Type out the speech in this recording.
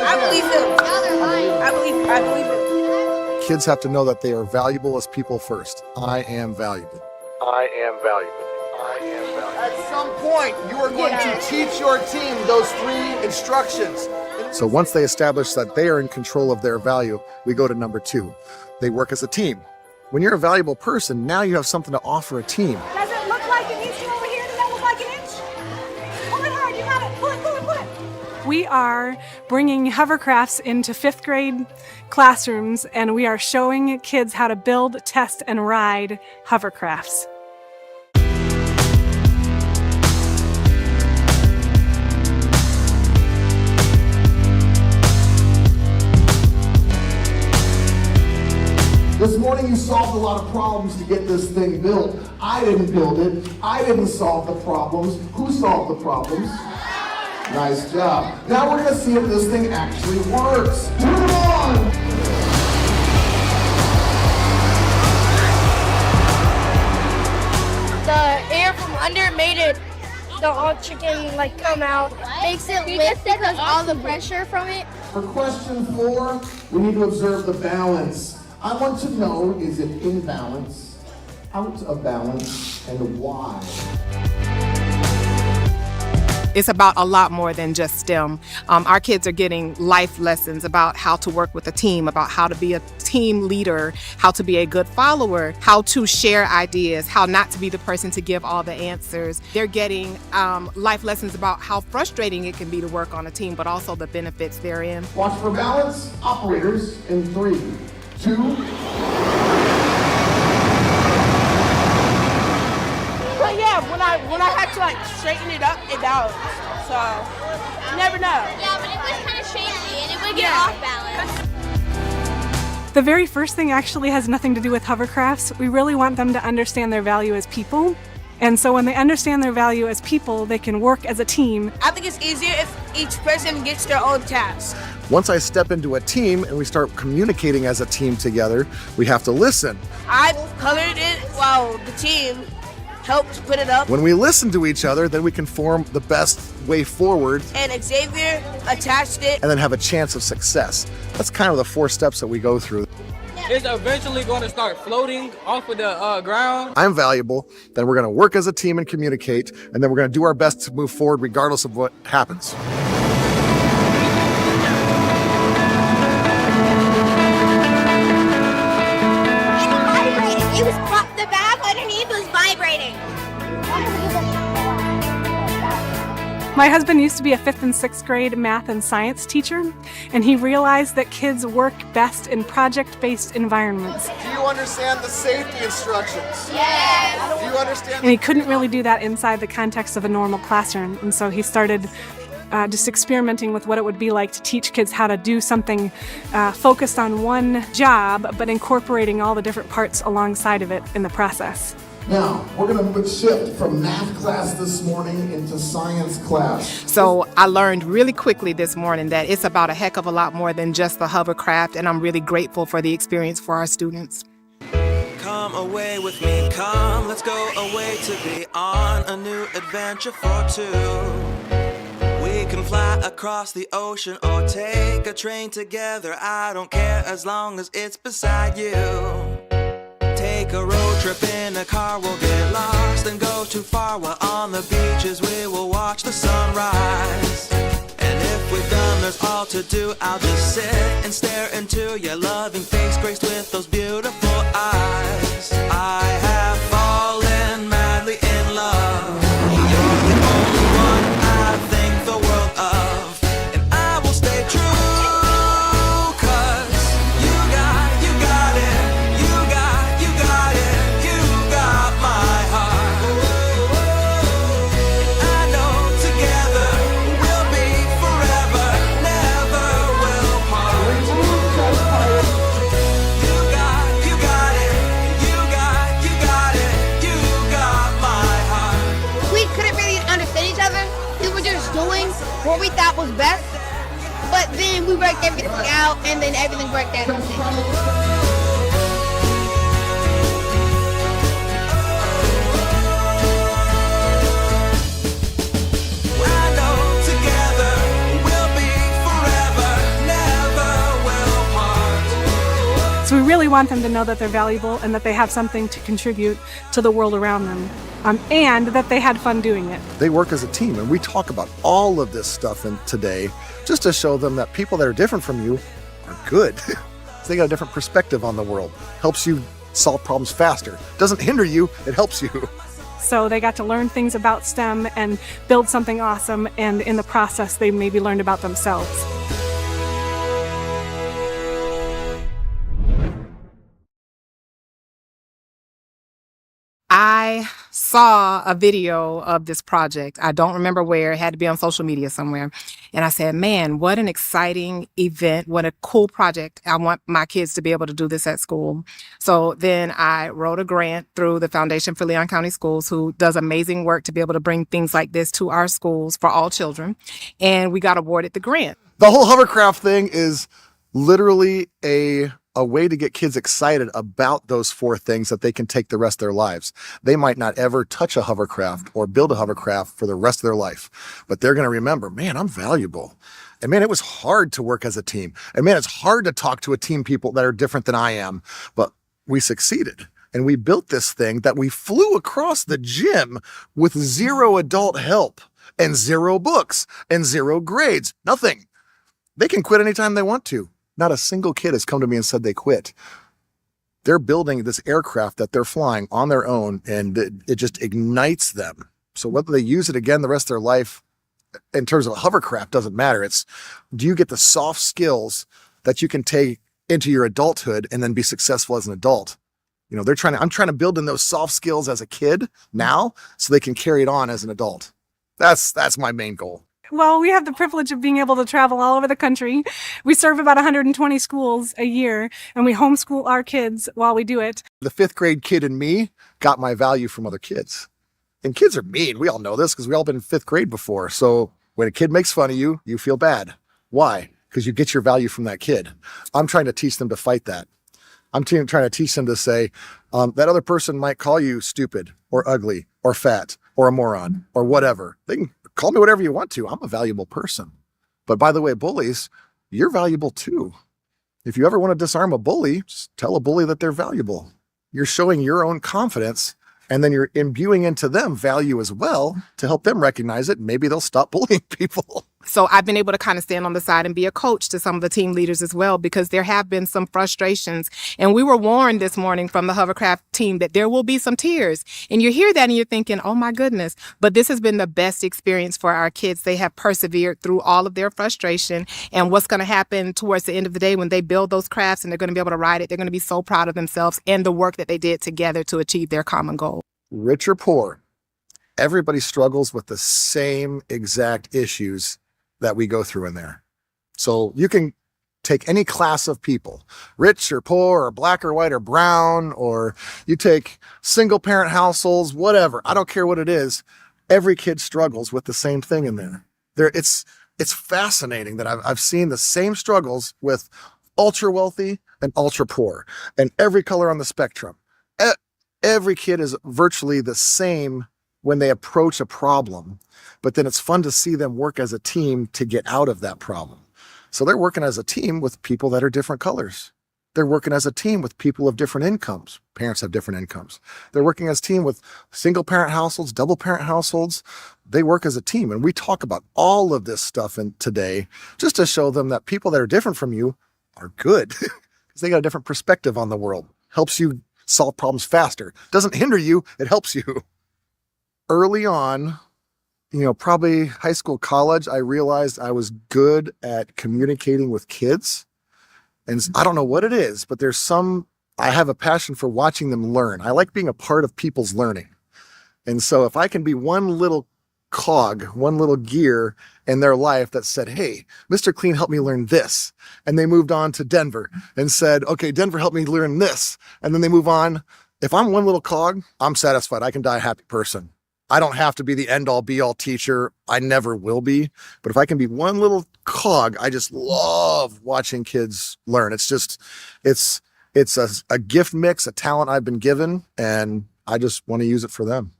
I believe him. I believe him. Kids have to know that they are valuable as people first. I am valuable. I am valuable. I am valuable. At some point, you are going to teach your team those 3 instructions. So once they establish that they are in control of their value, we go to number 2. They work as a team. When you're a valuable person, now you have something to offer a team. Does it look like an inch over here? Does that look like an inch? Pull it hard, you got it. Pull it, pull it, pull it. We are bringing hovercrafts into 5th grade classrooms, and we are showing kids how to build, test, and ride hovercrafts. This morning you solved a lot of problems to get this thing built. I didn't build it. I didn't solve the problems. Who solved the problems? Nice job. Now we're going to see if this thing actually works. Turn it on! The air from under made it, the chicken come out. Makes it lift because all the pressure from it. For question 4, we need to observe the balance. I want to know, is it in balance, out of balance, and why? It's about a lot more than just STEM. Our kids are getting life lessons about how to work with a team, about how to be a team leader, how to be a good follower, how to share ideas, how not to be the person to give all the answers. They're getting life lessons about how frustrating it can be to work on a team, but also the benefits therein. Watch for balance. Operators in 3, 2. But yeah, when I had to straighten it up, it balanced. So you never know. Yeah, but it was kind of shaky and it would get off balance. The very first thing actually has nothing to do with hovercrafts. We really want them to understand their value as people. And so when they understand their value as people, they can work as a team. I think it's easier if each person gets their own task. Once I step into a team and we start communicating as a team together, we have to listen. I colored it while the team helped put it up. When we listen to each other, then we can form the best way forward. And Xavier attached it. And then have a chance of success. That's kind of the 4 steps that we go through. It's eventually going to start floating off of the ground. I'm valuable, then we're going to work as a team and communicate, and then we're going to do our best to move forward regardless of what happens. It was the bag underneath was vibrating. My husband used to be a 5th and 6th grade math and science teacher, and he realized that kids work best in project-based environments. Do you understand the safety instructions? Yes. Do you understand? And he couldn't really do that inside the context of a normal classroom, and so he started just experimenting with what it would be like to teach kids how to do something focused on one job, but incorporating all the different parts alongside of it in the process. Now, we're going to shift from math class this morning into science class. So I learned really quickly this morning that it's about a heck of a lot more than just the hovercraft, and I'm really grateful for the experience for our students. Come away with me, come, let's go away to be on a new adventure for 2. We can fly across the ocean or take a train together. I don't care as long as it's beside you. Take a road trip in a car, we'll get lost and go too far. While on the beaches we will watch the sunrise. And if we've done there's all to do, I'll just sit and stare into your loving face, graced with those beautiful eyes. I have fallen madly in love. You're the only one I think the world of, and I will stay true. What we thought was best, but then we worked everything out and then everything worked out. I know really want them to know that they're valuable and that they have something to contribute to the world around them, and that they had fun doing it. They work as a team, and we talk about all of this stuff today just to show them that people that are different from you are good. So they got a different perspective on the world. Helps you solve problems faster. Doesn't hinder you, it helps you. So they got to learn things about STEM and build something awesome, and in the process they maybe learned about themselves. I saw a video of this project. I don't remember where. It had to be on social media somewhere. And I said, man, what an exciting event. What a cool project. I want my kids to be able to do this at school. So then I wrote a grant through the Foundation for Leon County Schools, who does amazing work to be able to bring things like this to our schools for all children. And we got awarded the grant. The whole hovercraft thing is literally a way to get kids excited about those 4 things that they can take the rest of their lives. They might not ever touch a hovercraft or build a hovercraft for the rest of their life, but they're going to remember, man, I'm valuable. And man, it was hard to work as a team. And man, it's hard to talk to a team people that are different than I am, but we succeeded. And we built this thing that we flew across the gym with 0 adult help and 0 books and 0 grades, nothing. They can quit anytime they want to. Not a single kid has come to me and said they quit. They're building this aircraft that they're flying on their own, and it just ignites them. So whether they use it again the rest of their life, in terms of a hovercraft, doesn't matter. It's, do you get the soft skills that you can take into your adulthood and then be successful as an adult? You know, I'm trying to build in those soft skills as a kid now so they can carry it on as an adult. That's my main goal. Well, we have the privilege of being able to travel all over the country. We serve about 120 schools a year, and we homeschool our kids while we do it. The 5th grade kid in me got my value from other kids. And kids are mean. We all know this because we all been in 5th grade before. So when a kid makes fun of you, you feel bad. Why? Because you get your value from that kid. I'm trying to teach them to fight that. I'm trying to teach them to say, that other person might call you stupid or ugly or fat or a moron or whatever. They can call me whatever you want to. I'm a valuable person. But by the way, bullies, you're valuable too. If you ever want to disarm a bully, just tell a bully that they're valuable. You're showing your own confidence, and then you're imbuing into them value as well to help them recognize it. Maybe they'll stop bullying people. So I've been able to kind of stand on the side and be a coach to some of the team leaders as well, because there have been some frustrations. And we were warned this morning from the Hovercraft team that there will be some tears. And you hear that and you're thinking, oh my goodness. But this has been the best experience for our kids. They have persevered through all of their frustration. And what's going to happen towards the end of the day when they build those crafts and they're going to be able to ride it, they're going to be so proud of themselves and the work that they did together to achieve their common goal. Rich or poor, everybody struggles with the same exact issues that we go through in there. So you can take any class of people, rich or poor or black or white or brown, or you take single parent households, whatever. I don't care what it is. Every kid struggles with the same thing in there. It's fascinating that I've seen the same struggles with ultra wealthy and ultra poor and every color on the spectrum. Every kid is virtually the same when they approach a problem, but then it's fun to see them work as a team to get out of that problem. So they're working as a team with people that are different colors. They're working as a team with people of different incomes. Parents have different incomes. They're working as a team with single parent households, double parent households. They work as a team. And we talk about all of this stuff today just to show them that people that are different from you are good because they got a different perspective on the world. Helps you solve problems faster. Doesn't hinder you, it helps you. Early on, probably high school, college, I realized I was good at communicating with kids. And I don't know what it is, but I have a passion for watching them learn. I like being a part of people's learning. And so if I can be one little cog, one little gear in their life that said, hey, Mr. Clean helped me learn this. And they moved on to Denver and said, okay, Denver helped me learn this. And then they move on. If I'm one little cog, I'm satisfied. I can die a happy person. I don't have to be the end all be all teacher. I never will be. But if I can be one little cog, I just love watching kids learn. It's a gift mix, a talent I've been given, and I just want to use it for them.